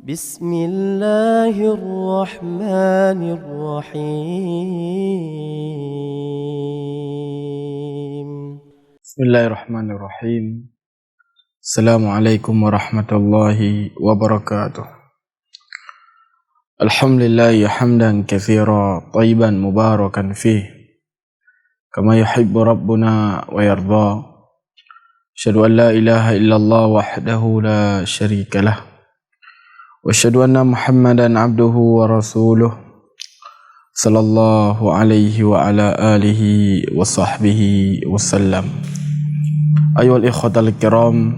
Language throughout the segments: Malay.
بسم الله الرحمن الرحيم بسم الله الرحمن الرحيم. السلام عليكم ورحمة الله وبركاته. الحمد لله حمدا كثيرا طيبا مباركا فيه كما يحب ربنا ويرضى. أشهد أن لا إله إلا الله وحده لا شريك له وأشهد أن محمدا عبده ورسوله صلى الله عليه وعلى آله وصحبه وسلم. Ayuhal ikhwatal kiram,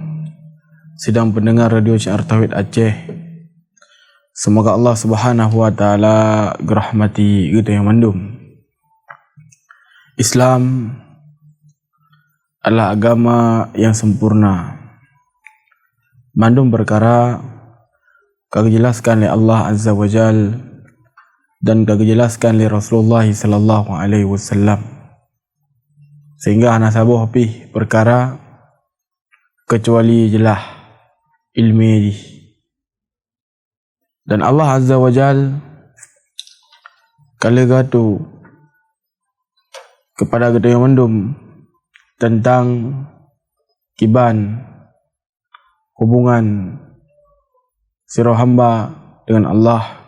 sedang pendengar radio Syiar Tauhid Aceh, semoga Allah Subhanahu wa taala gerahmati kita yang mandum. Islam adalah agama yang sempurna. Mandum perkara kagak jelaskan oleh Allah Azza wa Jal dan kagak jelaskan oleh Rasulullah sallallahu alaihi wasallam, sehingga ana sabuh pih perkara kecuali jelah ilmi. Dan Allah Azza wa Jal kala gatu kepada kita yang mendum tentang kiban hubungan sirah hamba dengan Allah,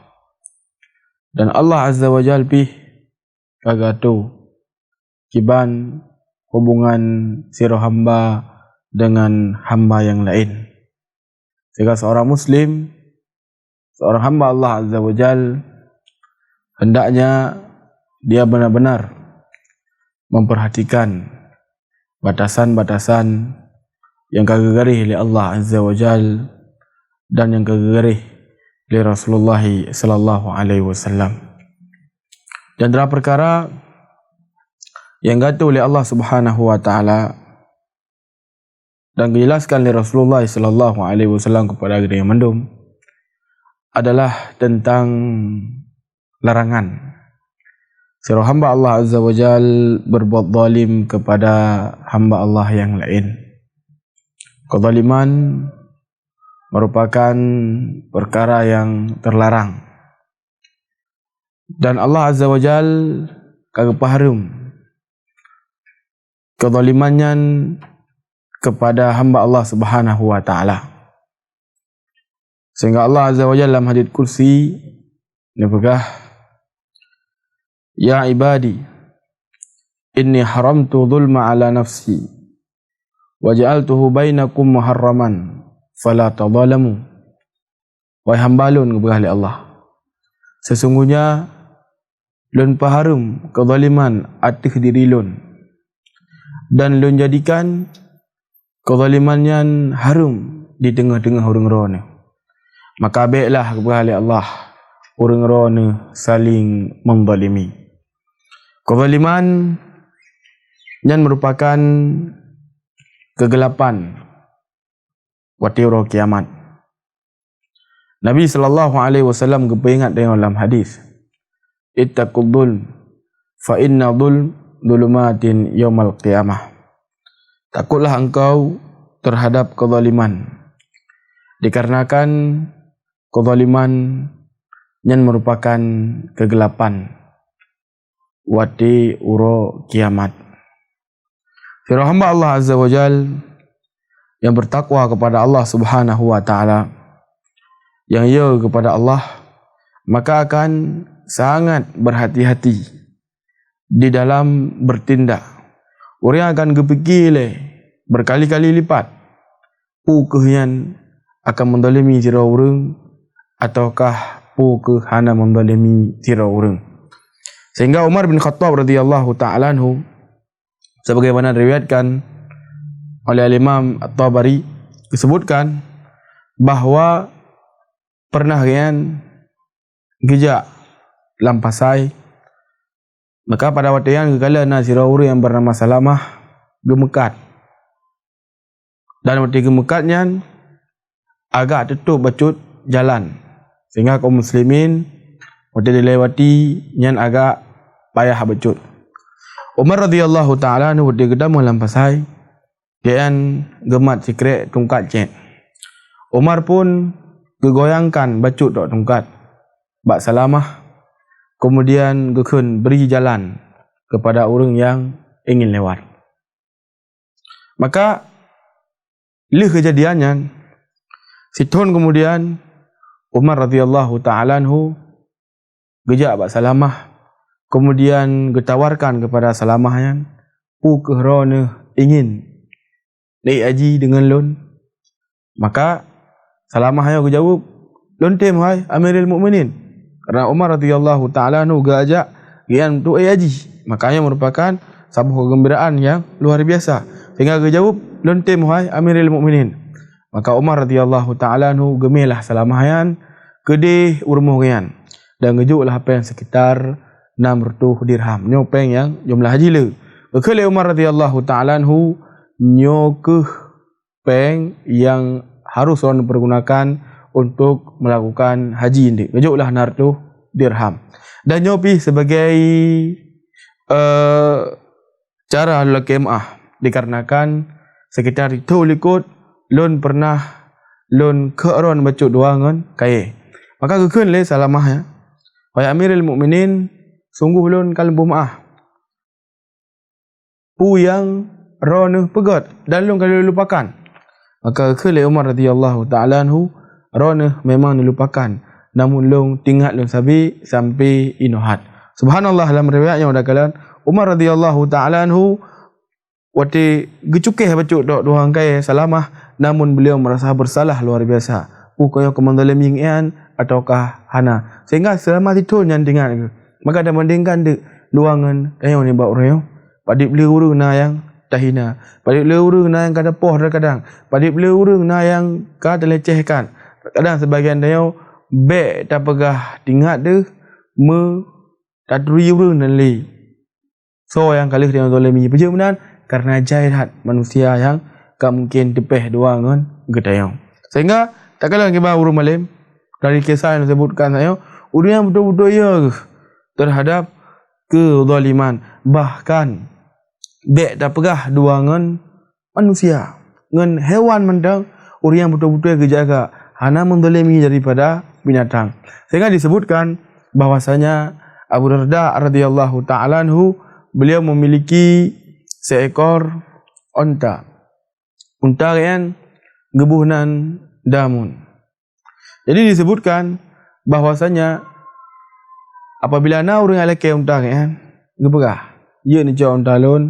dan Allah Azza wa Jal pih kagatu kiban hubungan sirah hamba dengan hamba yang lain. Sehingga seorang muslim, seorang hamba Allah Azza wa Jal, hendaknya dia benar-benar memperhatikan batasan-batasan yang kagak garih oleh Allah Azza wa Jal dan yang kagak garih oleh Rasulullah sallallahu alaihi wasallam. Dan dalam perkara yang gatu oleh Allah Subhanahu wa taala dan dijelaskan oleh Rasulullah sallallahu alaihi wasallam kepada kita yang mendum adalah tentang larangan sirah hamba Allah Azza wa Jal berbuat zalim kepada hamba Allah yang lain. Kezaliman merupakan perkara yang terlarang, dan Allah Azza wa Jal kagak paharum kezalimannya kepada hamba Allah Subhanahu wa taala. Sehingga Allah Azza wa Jalla dalam hadits kursi nafkah, ya ibadi inni haramtu dhulma ala nafsi wa ja'altuhu bainakum muharraman fala tadhalamu. Wahai hamba lun kepada Allah, sesungguhnya lun paharum kezaliman atas diri lun, dan lun jadikan kezalimannya harum di tengah-tengah orang rona. Maka baiklah kepada Allah orang rona saling menzalimi. Kezaliman yang merupakan kegelapan watiro kiamat. Nabi sallallahu alaihi wasallam kepingat dalam hadis, ittaqul dzulm fa inna dzulm dzulumatin yaumal qiyamah. Takutlah engkau terhadap kezaliman, dikarenakan kezaliman yang merupakan kegelapan wati uro kiamat. Sirah hamba Allah Azza wa Jal yang bertakwa kepada Allah Subhanahu wa taala, yang ia kepada Allah, maka akan sangat berhati-hati di dalam bertindak. Orang akan kepikir berkali-kali lipat pukehnya akan mendalimi sirah orang ataukah pukeh hana mendalimi sirah orang. Sehingga Umar bin Khattab radhiyallahu ta'ala anhu, sebagaimana diriwayatkan oleh Imam At-Tabari, disebutkan bahawa pernah yang gejak lampasai, maka pada waktu yang kekala nasirah orang yang bernama Salamah gemekat, dan waktu gemekatnya agak tutup bacut jalan, sehingga kaum muslimin waktu dilewati yang agak payah bacut. Umar radhiyallahu ta'ala anhu waktu kedama lampasai kian gemat sikret tungkat cek. Umar pun gegoyangkan bacut dok tungkat bak salamah, kemudian gekun beri jalan kepada orang yang ingin lewat. Maka le kejadiannya situn kemudian Umar radhiyallahu ta'ala anhu gejak bak salamah, kemudian getawarkan kepada salamahnya kerana ingin naik haji dengan lon. Maka salamahnya jawab, "Lontem hai Amirul Mukminin." Kerana Umar radhiyallahu ta'ala anhu gajak gian untuk haji. Makanya merupakan sebuah kegembiraan yang luar biasa. Sehingga dia jawab, "Lontem hai Amirul Mukminin." Maka Umar radhiyallahu ta'ala anhu gemilah salamahyan kedih urmuh gian. Dan ngejuklah peng sekitar 600 dirham. Nyo peng yang jumlah haji le. Kekele Umar radhiyallahu ta'ala anhu nyokeh peng yang harus orang pergunakan untuk melakukan haji ini. Ngejuklah 600 dirham. Dan nyopi sebagai cara lakemah dikarenakan sekitar itu likut lon pernah lon keeron bacut doangan kaya. Maka kekun le salamahnya, "Wahai Amirul Mukminin, sungguh lon kalbu maaf. Pu yang ron pegat dan lon kalau lupakan." Maka kekun le Umar radhiyallahu ta'ala anhu, ron memang dilupakan, namun lon tinggal lon sampai inohat. Subhanallah, dalam riwayat yang ada kalan Umar radhiyallahu ta'ala anhu wati gecukeh bacut dok doang kaya salamah, namun beliau merasa bersalah luar biasa. Kaya kemandalim yang ataukah hana. Sehingga selama itu yang tinggal. Maka ada bandingkan de luangan ayo ni bau reo. Padik beli urang na yang tahina. Padik beli urang na yang kada poh kadang. Padik beli urang na yang kada lecehkan. Kadang sebagian dayo be tak pegah tinggal de me tak duri urang nan li. So yang kali dia zalimi benar karena jahilat manusia yang tak mungkin tepeh doangan gedayong. Sehingga tak kalah kita urung malim dari kisah yang disebutkan saya, urang yang betul-betul ya terhadap kezaliman, bahkan dek tak pegah duangan manusia ngan hewan mendang, urang yang betul-betul kejaga hana menzalimi daripada binatang. Sehingga disebutkan bahwasanya Abu Darda radhiyallahu ta'ala anhu beliau memiliki seekor unta yang gebuhnan damun. Jadi disebutkan bahwasanya apabila na urang alake unta kan gebegah ye ni jauh unta lon,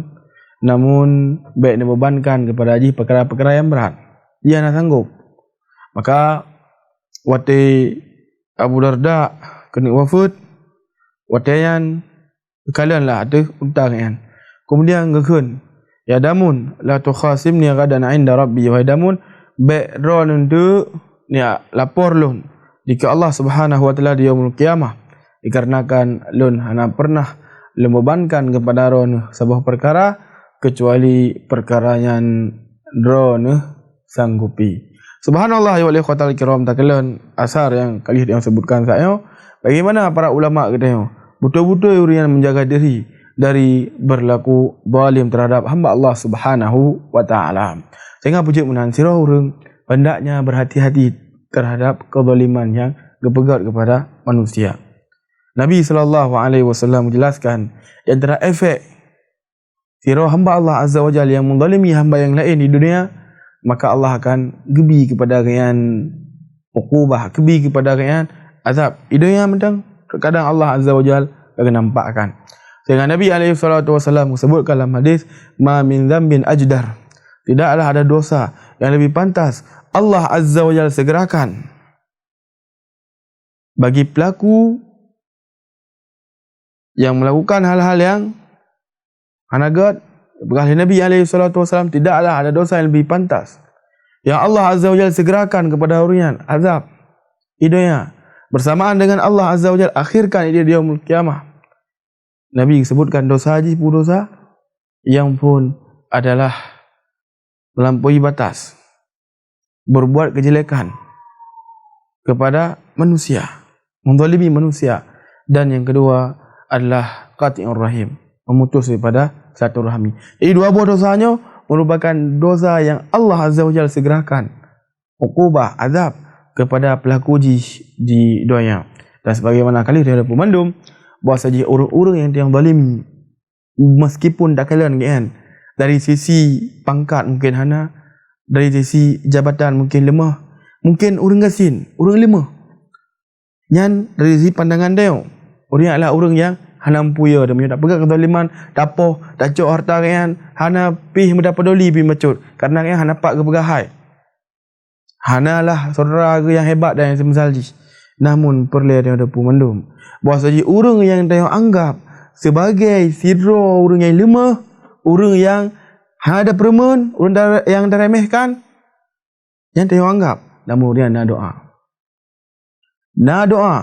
namun baik ni bebankan kepada haji perkara-perkara yang berat, dia nak sanggup. Maka wati Abu Darda kena wafat, watian kalian lah ada unta kan. Kemudian ngekun, "Ya damun la tukhasimni ghadan 'inda rabbi." Wahai damun, baik ron untuk ni lapor lun di Allah Subhanahu wa taala di yaumul qiyamah, dikarenakan lun hana pernah membebankan kepada ron sebuah perkara kecuali perkara yang ron sanggupi. Subhanallah ya wali khotal kiram, takalun asar yang kali yang sebutkan saya, bagaimana para ulama katanya betul-betul orang yang menjaga diri dari berlaku zalim terhadap hamba Allah Subhanahu wa taala. Sehingga pujuk menahan sirah orang hendaknya berhati-hati terhadap kezaliman yang gepegat kepada manusia. Nabi sallallahu alaihi wasallam menjelaskan di antara efek sirah hamba Allah Azza wa Jalla yang menzalimi hamba yang lain di dunia, maka Allah akan gebi kepada kalian uqubah, gebi kepada kalian azab. Di dunia mentang terkadang Allah Azza wa Jalla akan nampakkan. Sehingga Nabi alaihi salatu wasallam sebutkan dalam hadis, "Ma min dzambin ajdar." Tidaklah ada dosa yang lebih pantas Allah Azza wa Jalla segerakan bagi pelaku yang melakukan hal-hal yang hanagat. Berkali Nabi alaihi salatu wasallam, tidaklah ada dosa yang lebih pantas yang Allah Azza wa Jalla segerakan kepada orang azab hidayah bersamaan dengan Allah Azza wa Jalla akhirkan dia di yaumul qiyamah. Nabi sebutkan dosa haji pun dosa yang pun adalah melampaui batas, berbuat kejelekan kepada manusia, menzalimi manusia, dan yang kedua adalah qati'ur rahim, memutus daripada silaturahmi. Jadi dua buah dosanya merupakan dosa yang Allah Azza wa Jalla segerakan uqubah azab kepada pelaku di dunia. Dan sebagaimana kali dia ada pemandum bahawa saja orang-orang yang zalimi, meskipun tak kalian kan, dari sisi pangkat mungkin hana, dari sisi jabatan mungkin lemah, mungkin orang gasin, orang lemah. Yang dari sisi pandangan dia, orang adalah orang yang hana mempuya, dia tak pegang kezaliman, tak apa, tak cok harta kan, hana pih mendapat doli pih mecut, karena kan hana pak kepegahai. Hana lah saudara yang hebat dan yang semisal ji. Namun perlu dia ada pemandum bahawa saja orang yang dia anggap sebagai sidro, orang yang lemah, orang yang ada permen, orang yang diremehkan, yang dia anggap, namun dia nak doa. Nak doa.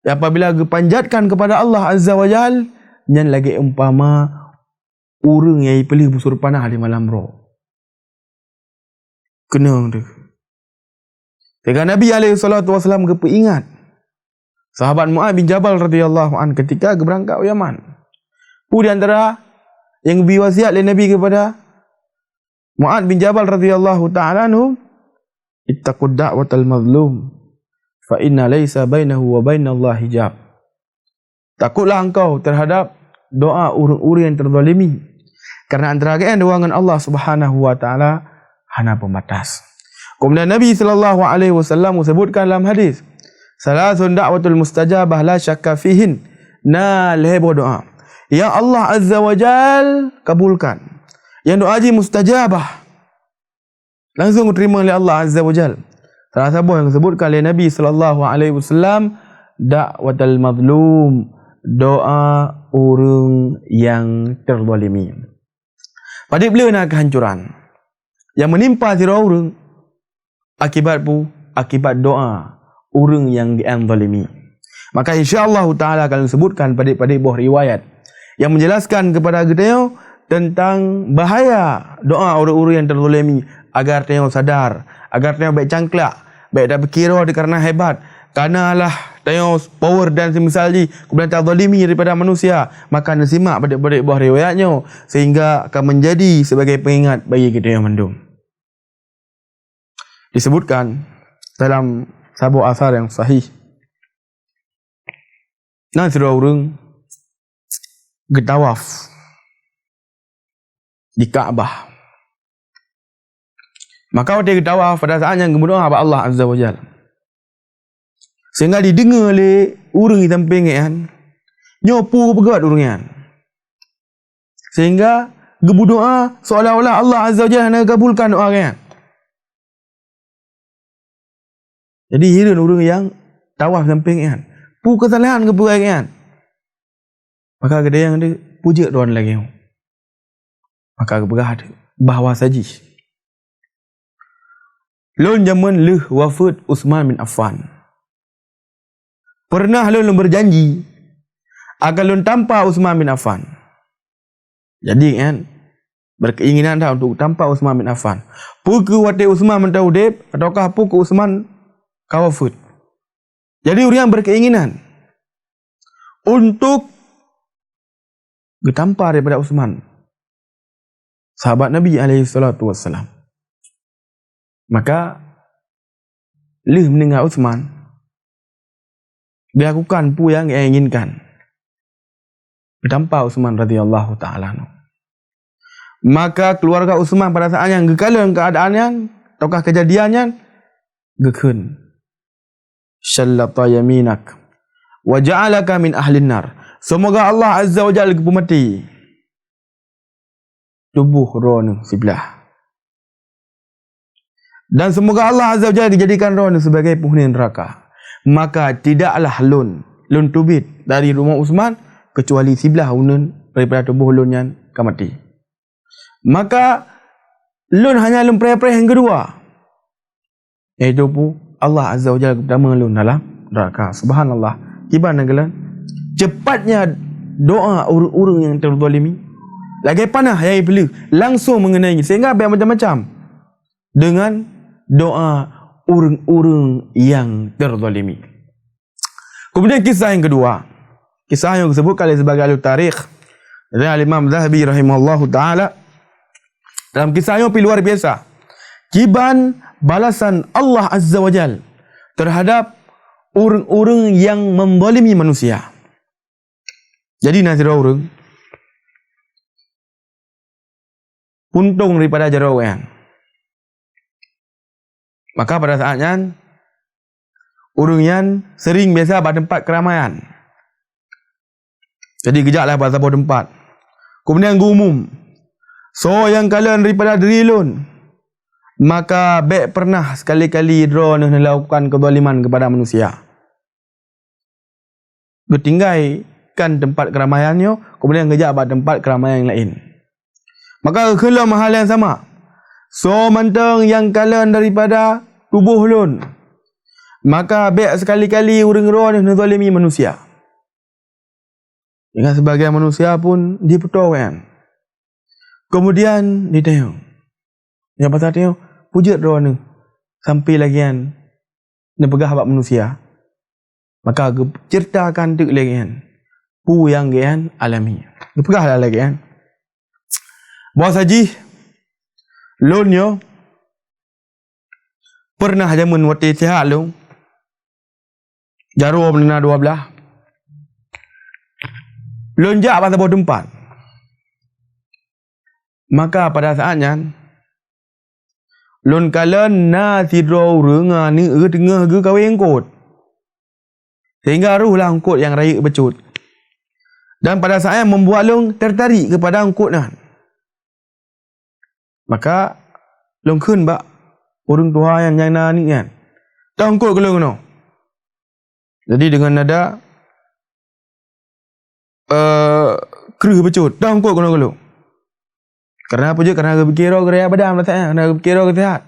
Apabila dipanjatkan kepada Allah Azza wa Jal, yang lagi umpama orang yang pilih busur panah di malam roh. Kena dia. Ketika Nabi SAW kepingat sahabat Mu'ad bin Jabal radhiyallahu an ketika berangkat ke Yaman. Di antara yang biwasiat oleh Nabi kepada Mu'ad bin Jabal radhiyallahu ta'ala anhu, ittaqud da'watal mazlum fa inna laysa bainahu wa bainallahi hijab. Takutlah engkau terhadap doa orang-orang yang terzalimi, karena antara kalian dengan Allah Subhanahu wa taala hana pembatas. Kemudian Nabi SAW sebutkan dalam hadis, salasun da'watul mustajabah la syakka fihin, lebo doa yang Allah Azza wa Jal kabulkan, yang doa haji mustajabah langsung diterima oleh Allah Azza wa Jal. Salah satu yang disebutkan oleh Nabi SAW, da'watul mazlum, doa orang yang terzalimi. Pada bila kehancuran yang menimpa sira orang akibat doa orang yang dianzalimi. Maka insya-Allah taala akan disebutkan pada buah riwayat yang menjelaskan kepada kita tentang bahaya doa orang-orang yang terzalimi, agar kita sadar, agar kita baik cangklak, baik tak berkira kerana hebat, kerana lah kita power dan semisal ji, kemudian terzalimi daripada manusia, maka nasimak pada buah riwayatnya sehingga akan menjadi sebagai pengingat bagi kita yang mendung. Disebutkan dalam sebuah asar yang sahih, seorang orang getawaf di Kaabah. Maka dia getawaf pada saat yang berdoa kepada Allah Azza wa Jalla, sehingga didengar oleh orang di samping kan, nyopu pegat orang kan, sehingga berdoa seolah-olah Allah Azza wa Jalla nak kabulkan doa kan. Jadi heran orang yang tawaf samping kan, kesalahan ke perai kan, maka ada yang dia puja doan lagi, maka keberah ada bahawa saji lon zaman leh wafat Uthman bin Affan, pernah lon berjanji akan lon tanpa Uthman bin Affan. Jadi kan berkeinginan dah untuk tanpa Uthman bin Affan. Pukul wate Uthman mentau dep ataukah pukul Uthman kawafut. Jadi orang yang berkeinginan untuk bertampar daripada Uthman, sahabat Nabi SAW. Maka leh mendengar Uthman dilakukan pu yang ia inginkan, bertampar Uthman radhiyallahu ta'ala. Maka keluarga Uthman pada saat yang gekalan keadaannya ataukah kejadiannya gekun, syallata yaminak wa ja'alaka min ahlin nar. Semoga Allah Azza wa Jalla mati tubuh roh sebelah, dan semoga Allah Azza wa Jalla dijadikan roh sebagai penghuni neraka. Maka tidaklah lun tubit dari rumah Uthman kecuali sebelah unun daripada tubuh lun yang mati. Maka lun hanya lun perih-perih yang kedua, iaitu pun Allah Azza wa Jalla pertama lun dalam neraka. Subhanallah, gimana kalian cepatnya doa orang-orang yang terzalimi, lagi panah yang perlu langsung mengenai, sehingga biar macam-macam dengan doa orang-orang yang terzalimi. Kemudian kisah yang kedua, kisah yang disebutkan sebagai ahli tarikh dari Imam Zahabi rahimahullahu taala. Dalam kisah yang luar biasa, kiban balasan Allah Azza wa Jal terhadap orang-orang yang menzalimi manusia. Jadi nazira orang puntung daripada jarawan. Maka pada saatnya orang yang sering biasa pada tempat keramaian. Jadi kejaklah pada sebuah tempat. Kemudian umum. So yang kalian daripada diri lun, maka baik pernah sekali-kali draw nak melakukan kezaliman kepada manusia. Bertinggalkan tempat keramaiannya, kemudian kejap pada tempat keramaian yang lain. Maka kalau hal yang sama. So mantang yang kalian daripada tubuh lun, maka baik sekali-kali orang draw nak zalimi manusia. Dengan sebagian manusia pun dipertawakan. Kemudian ditengok. Yang pasal tengok, pujat draw ni. Sampai lagi kan, dia pegah abad manusia. Maka ceritakan tu lagi kan. Pu yang kan alami. Dia pegah lah lagi kan. Bawa saji, lonyo, pernah jamun waktu sihat lu. Jarum menena 12. Lonjak pada sebuah tempat. Maka pada saatnya lon kalen na tidro renga ni tengah ke kawin kot. Sehingga ruhlah angkut yang raya becut. Dan pada saatnya membuat lon tertarik kepada angkut nan. Maka lon kun bak orang tua yang na ni kan. Tak angkut ke lon no. Jadi dengan nada kerih becut, dah angkut ke lon. Karena apa je? Karena dia berkira kerja badan maksudnya. Karena dia berkira kesihatan.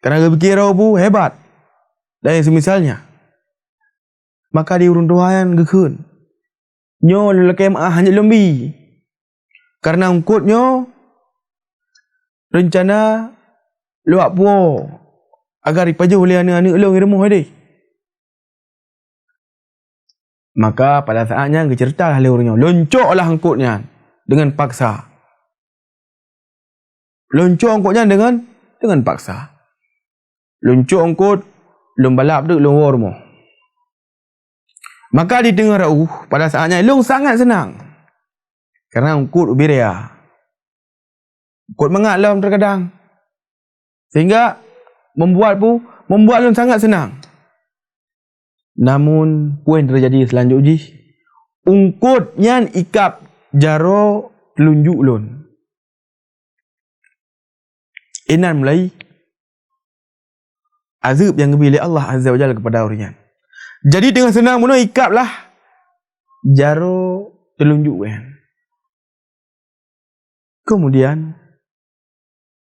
Karena dia berkira pun hebat. Dan semisalnya. Maka di urun Tuhan gekun. Nyo lelaki maah hanya lembi. Karena angkutnya rencana luak puo agar ipaju oleh anak-anak long irmuh deh. Maka pada saatnya keceritalah orangnya. Loncoklah angkutnya dengan paksa. Loncok angkutnya dengan paksa. Loncok angkut, long balap tu, long war mo. Maka di tengah pada saatnya long sangat senang. Karena angkut ubiria. Angkut mengat long terkadang. Sehingga membuat long sangat senang. Namun poin terjadi selanjutnya. Angkut yang ikap jaro telunjuk lon. Inan mulai azab yang diberi Allah Azza wa Jalla kepada orang. Jadi dengan senang mudah ikaplah jaro telunjuk kan. Kemudian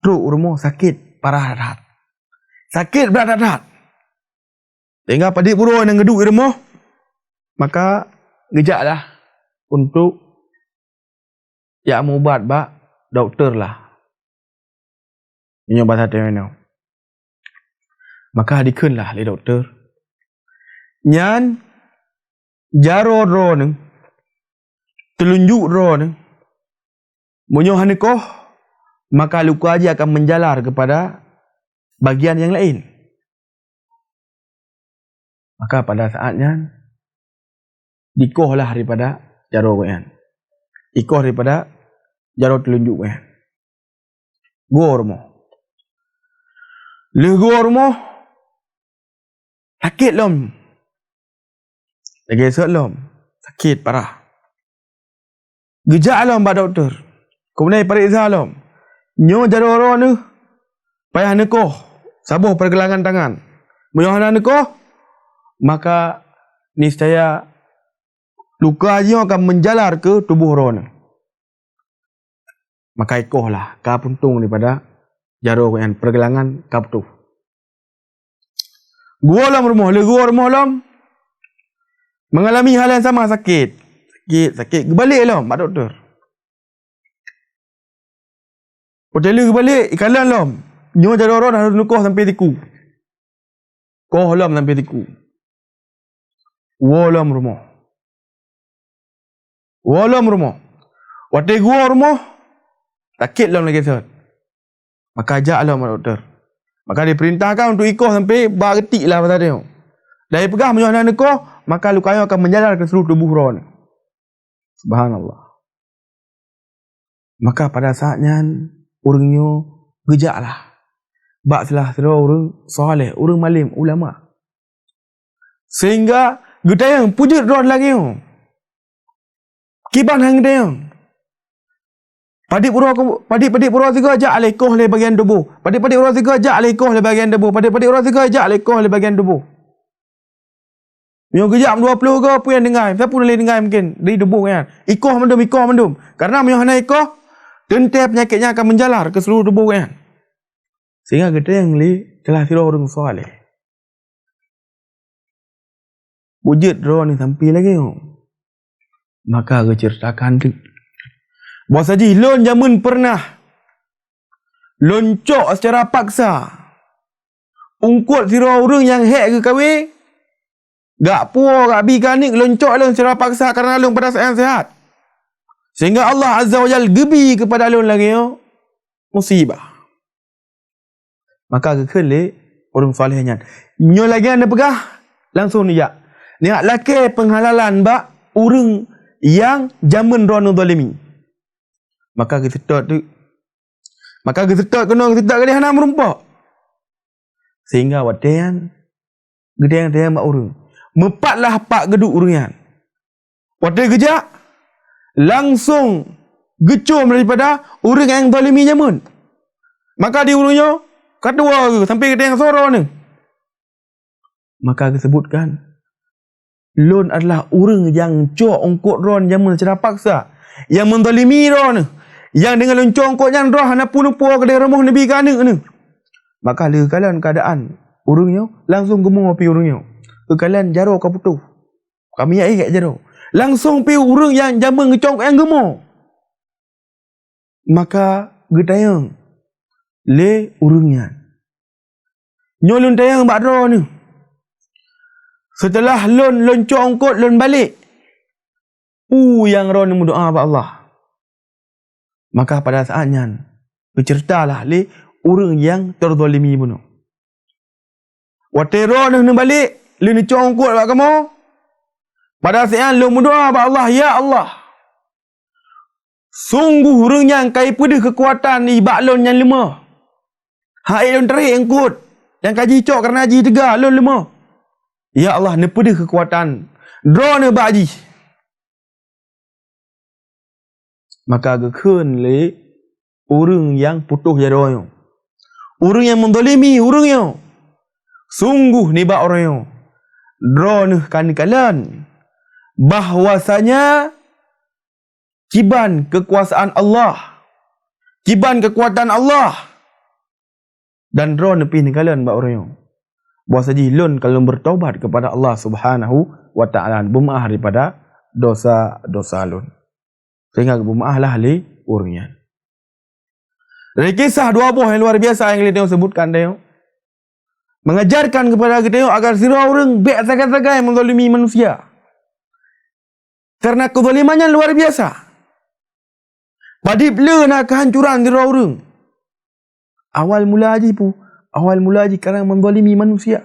teruk rumah sakit parah rat. Sakit berat rat. Sehingga pada buruan yang geduk rumah, maka gejaklah untuk ya ubat bak doktor lah. Ini bahasa Taiwan. Maka dikenlah oleh doktor. Nyan jaro ro ni telunjuk ro ni munyo hanekoh, maka luka aja akan menjalar kepada bagian yang lain. Maka pada saatnya dikohlah daripada jaro kan. Ikoh daripada jaro telunjuk kan. Gormo. Legor mo. Sakit lom. Lagi esok lom. Sakit parah. Gejak lom pak doktor. Kemudian periksa lom. Nyo jaro ni. Payah nekoh. Sabuh pergelangan tangan. Menyohana nekoh. Maka niscaya luka dia akan menjalar ke tubuh ron. Maka ikohlah. Ka puntung daripada jaro yang pergelangan kaptu. Gua lam rumah, legua rumah lam. Mengalami hal yang sama, sakit. Sakit. Balik lam, pak doktor. Hotel balik, ikalan lam. Nyo jaro ron harus nukoh sampai tiku. Koh lam sampai tiku. Gua lam rumah. Waktu gua rumah, sakit lam lagi sat. Maka ajaklah mak doktor. Maka diperintahkan untuk ikoh sampai bergetik lah pasal dia. Dari pegah menyuanan ikoh, maka lukanya akan menjalar ke seluruh tubuh roh ni. Subhanallah. Maka pada saatnya orangnya gejak lah. Bak salah orang soleh, orang malim, ulama. Sehingga gedayang pujut roh lagi. Kiban hang gedayang. Padik pura tiga ajak alekoh le bagian tubuh. Padik pura tiga ajak alekoh le bagian tubuh. Padik pura tiga ajak alekoh le bagian tubuh. Yang gejak 20 ke apa yang dengar. Siapa boleh dengar mungkin dari tubuh kan. Ikoh mendum. Karena yang ikoh tentai penyakitnya akan menjalar ke seluruh tubuh kan. Sehingga kita yang telah sirah orang soleh. Wujud roh ni sampai lagi. Maka aku ceritakan tu. Bos Haji, lon jamun pernah loncok secara paksa. Ungkut sirah orang yang hek ke kahwin. Gak puas, gak bikanik, loncok lon secara paksa kerana lon pada saat sehat. Sehingga Allah Azza wa Jal gebi kepada lon lagi. Musibah. Maka kekele orang solehnya. Nyo lagi anda pegah langsung niat. Niat laki penghalalan bak orang yang jaman rono zalimi. Maka kita tu. Maka kita kena kita kali hana merumpak. Sehingga wadayan gedang bak orang. Mepatlah pak geduk orang. Wadai gejak langsung gecum daripada orang yang zalimi jaman. Maka di urungnya kedua ke sampai ke yang soro ni. Maka disebutkan lon adalah orang yang cok ongkot ron jaman secara paksa, yang menzalimi ron ni, yang dengan loncong ongkot yang roh hana punupo ke dia remuh nabi kana ni. Maka kalian keadaan urungnya langsung gemuk api urungnya. Kalian jaro ka putus. Kami ai kat jaro. Langsung pi urung yang jaman ngecong yang gemuk. Maka gedayang le urungnya. Nyolun tayang bak roh ni. Setelah loncok ongkot lon balik. Yang roh ni berdoa bak Allah. Maka pada saatnya berceritalah le urang yang terzalimi bunuh. Waktu roh ni balik, le ncok ongkot bak kamu. Pada saat lo berdoa bak Allah, ya Allah. Sungguh urang yang kai pedih kekuatan ni bak lon yang lemah. Hai lon terik engkut. Yang kaji cok kerana haji tegar lon lemah. Ya Allah, ni pedih kekuatan. Draw ni bak haji. Maka gekun le urang yang putuh jadoh. Urang yang mendolimi urang yang. Sungguh ni bak orang yang. Draw ni kan kalian. Bahwasanya kiban kekuasaan Allah. Kiban kekuatan Allah. Dan ron nepi ni kalian bak orang yang. Buat saja lon kalau bertaubat kepada Allah Subhanahu wa taala, bermaaf daripada dosa-dosa lon. Sehingga bermaaf lah li urangnya. Dari kisah dua buah yang luar biasa yang kita sebutkan dia. Mengajarkan kepada kita agar sirah orang baik sagai-sagai menzalimi manusia. Karena kezalimannya luar biasa. Padip le nak kehancuran sirah orang. Awal mula haji kerana menzalimi manusia.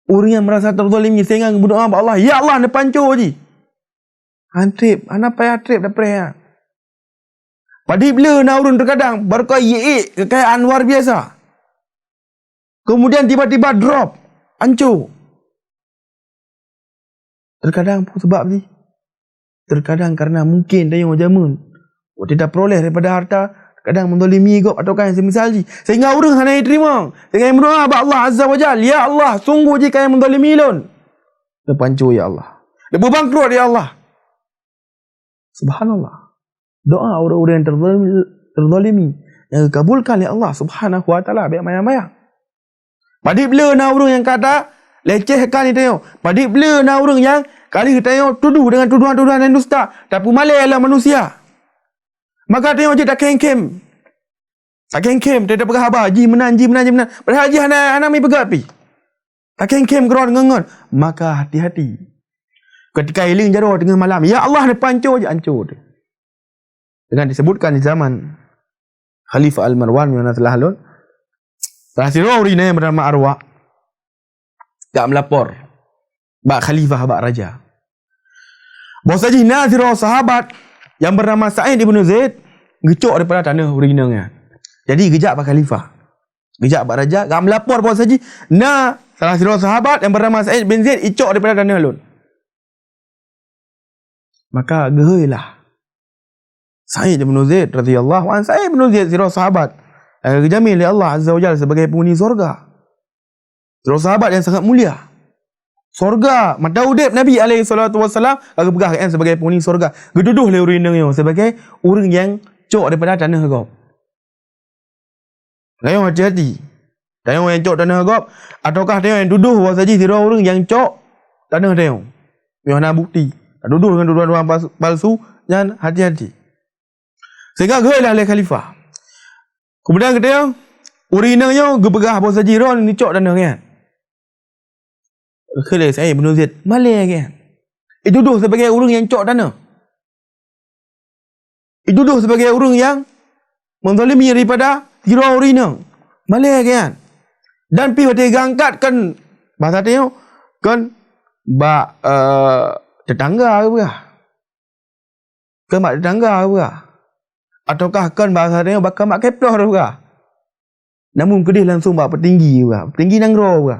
Orang yang merasa terzalimi sehingga berdoa kepada Allah, ya Allah, ni pancur haji. Antrip, ana payah trip dah payah. Padip le nak urun terkadang berkaya kekayaan luar biasa. Kemudian tiba-tiba drop, hancur. Terkadang apa sebab ni? Terkadang kerana mungkin dia yang jamun. Tidak peroleh daripada harta. Kadang menzalimi kau atau kan semisal ji. Sehingga orang hana diterima. Sehingga yang berdoa kepada Allah Azza wa Jal. Ya Allah, sungguh jika yang menzalimi lon. Dia pancur ya Allah. Dia berbangkrut ya Allah. Subhanallah. Doa orang-orang yang terzalimi. Yang dikabulkan oleh Allah Subhanahu wa taala. Baik maya-maya. Padip bila na orang yang kata lecehkan ni tengok. Padip bila na orang yang kali tengok tuduh dengan tuduhan-tuduhan yang dusta. Tapi malai lah manusia. Maka tengok je tak kem-kem. Tak kem-kem. Dia tak pegang habar. Ji menang. Padahal ji hana mi pegang api. Tak kem-kem keron ngengon. Maka hati-hati. Ketika iling jaduh tengah malam. Ya Allah, dia pancur je. Hancur dia. Dengan disebutkan di zaman Khalifah Al-Marwan yang telah halun. Salah sira urina yang bernama Arwah gak melapor bak khalifah bak raja. Bos haji nazira sahabat yang bernama Sa'id ibn Zaid ngecok daripada tanah urinanya. Jadi gejak bak khalifah. Gejak bak raja gak melapor bos haji salah sira sahabat yang bernama Sa'id bin Zaid icok daripada tanah lun. Maka gehailah Sa'id bin Zaid radhiyallahu anhu. Sa'id bin Zaid sira sahabat dijamin oleh Allah Azza wa Jalla sebagai penghuni surga. Sira sahabat yang sangat mulia. Surga mata udip Nabi alaihi salatu wasalam agak pegah kan sebagai penghuni surga. Geduduh le urinnya sebagai orang yang cok daripada tanah gop. Lain hati-hati. Tengok yang cok tanah gop ataukah tengok yang duduh wasaji sira orang yang cok tanah tengok. Yang nak bukti. Duduk dengan tuduhan palsu dan hati-hati. Sehingga gailah oleh khalifah. Kemudian kita urinanya gepegah bos haji ron ni cok tanah kan. Khalifah saya Ibn Zaid malai kan. Itu duduk sebagai orang yang cok tanah. Itu duduk sebagai orang yang menzalimi daripada tira urina. Malai kan. Dan pi hati gangkat kan bahasa dia kan bak tetangga ke apa? Ke mak tetangga ke apa? Ataukah kan bahasa dia bakal mak keploh ke apa? Namun kedih langsung bak petinggi ke apa? Petinggi nanggro ke apa?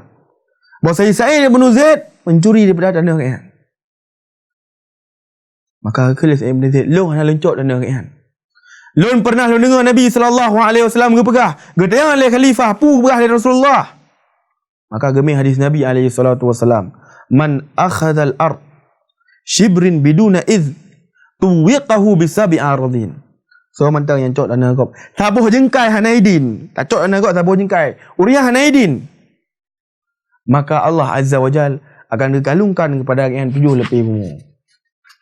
Bos saya bin Zaid mencuri daripada tanah kan. Maka Khalid bin Zaid long hana lencok tanah kan. Lon pernah lo dengar Nabi sallallahu alaihi wasallam gepegah, gedang oleh khalifah pu gepegah dari Rasulullah. Maka gemih hadis Nabi alaihi salatu wasallam, man akhadha al-ard shibrin biduna idh tuwiqahu bisabi aradin. So mantang yang cok tanah kop. Tabuh jengkai hanaidin. Tak cok tanah kop tabuh jengkai. Uriah hanaidin. Maka Allah Azza wa Jal akan dikalungkan kepada yang 7 lebih bumi.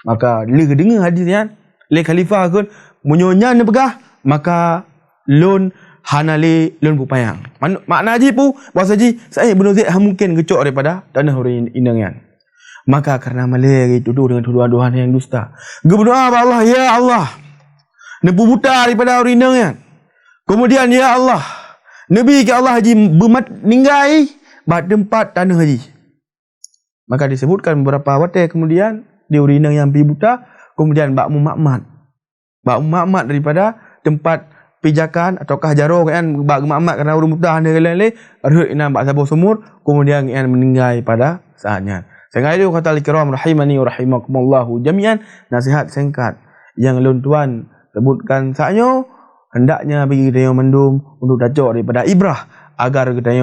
Maka bila dengar hadis yang le khalifah kun munyonya ne pegah, maka lon hanale lon pupayang. Makna haji pu bahasa haji saya Ibn Zaid mungkin gecok daripada tanah urinangan. Maka karena malai tuduh dengan tuduhan-tuduhan yang dusta. Berdoa kepada Allah, ya Allah, nebu buta daripada urinangan. Kemudian ya Allah, Nabi ke Allah haji meninggai bat tempat tanah haji. Maka disebutkan beberapa waktu kemudian di urinang yang pi buta, kemudian bak mumakmat. Bak mumakmat daripada tempat pijakan ataukah jaro kan bak mumakmat kerana urang buta anda lain-lain, arhut ina bak sabur sumur, kemudian yang meninggal pada saatnya. Sehingga itu kata al-kiram rahimani wa rahimakumullahu jami'an, nasihat singkat yang lon tuan sebutkan saatnya hendaknya bagi kita mendum untuk dacok daripada ibrah agar kita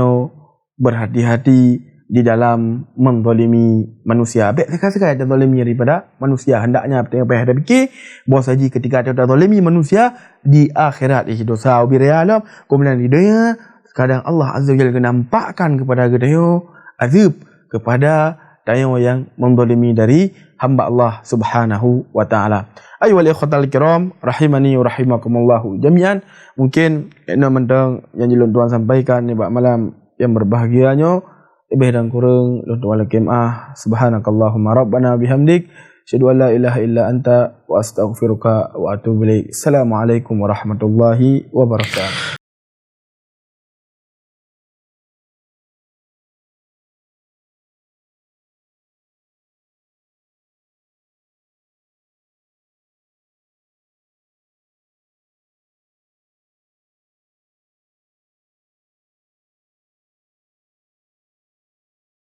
berhati-hati di dalam menzalimi manusia. Baik sekali-sekali ada zalimi daripada manusia. Hendaknya kita payah fikir bahawa saji ketika ada zalimi manusia di akhirat ini dosa ubir alam, kemudian di dunia kadang Allah Azza wa Jalla nampakkan kepada kita azab kepada dayo yang menzalimi dari hamba Allah Subhanahu wa taala. Ayyuhal ikhwatal kiram rahimani wa rahimakumullah jami'an. Mungkin ina mendang yang jelun tuan sampaikan ni bak malam yang berbahagianya lebih dan kurang wala kemah. Subhanakallahumma rabbana bihamdik asyhadu an la ilaha illa anta wa astaghfiruka wa atubu ilaik. Assalamualaikum warahmatullahi wabarakatuh.